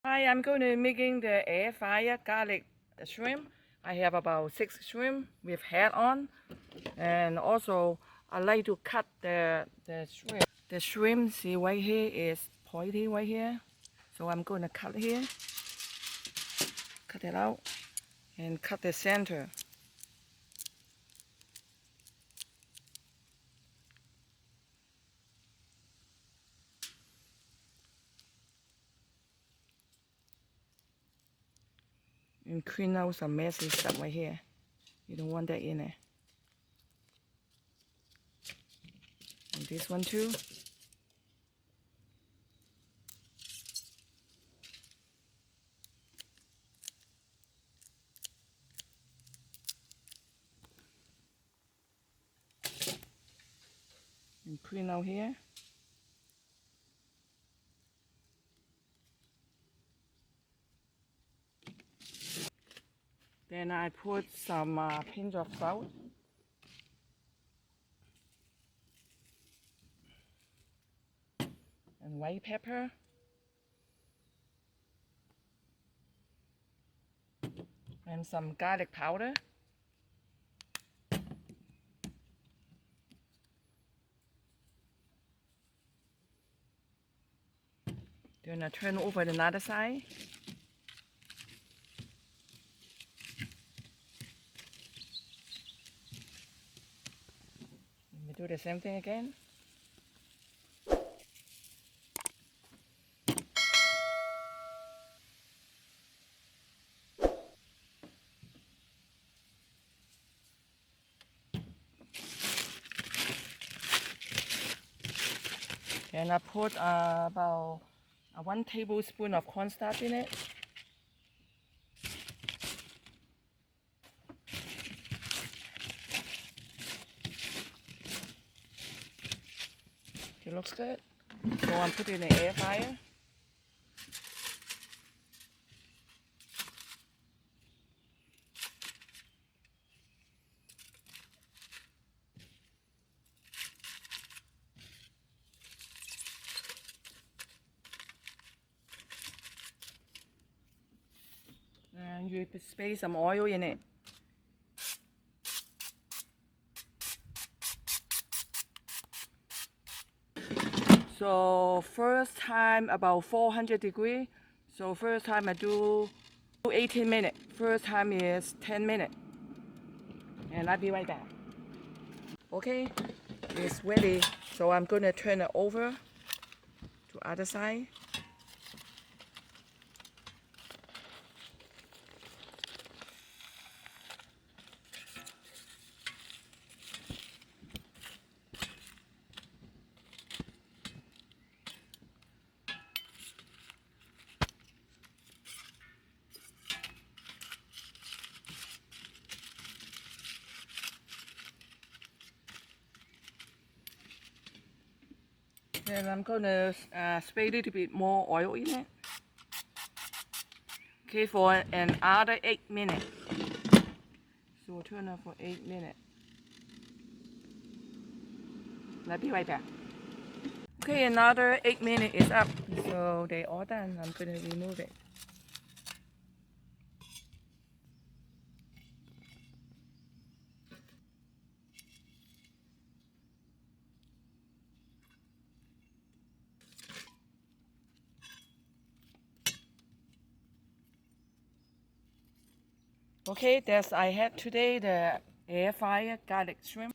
Hi, I'm going to making the air fryer garlic shrimp. I have about 6 shrimp with head on, and also I like to cut the shrimp. The shrimp, see right here is pointy right here, so I'm going to cut here, cut it out, and cut the center. And clean out some messy stuff right here. You don't want that in there. And this one too. And clean out here. Then I put some pinch of salt. And white pepper. And some garlic powder. Then I turn over the other side. Let me do the same thing again. And I put about 1 tablespoon of cornstarch in it. It looks good. So I'm putting it in the air fryer. And you spray some oil in it. So first time about 400 degrees. So first time I do 18 minutes. First time is 10 minutes. And I'll be right back. Okay, it's ready. So I'm gonna turn it over to other side. Then I'm gonna spray a little bit more oil in it. Okay, for another 8 minutes. So turn it for 8 minutes. I'll be right back. Okay, another 8 minutes is up. So they all done. I'm gonna remove it. Okay, that's I had today the air fryer garlic shrimp.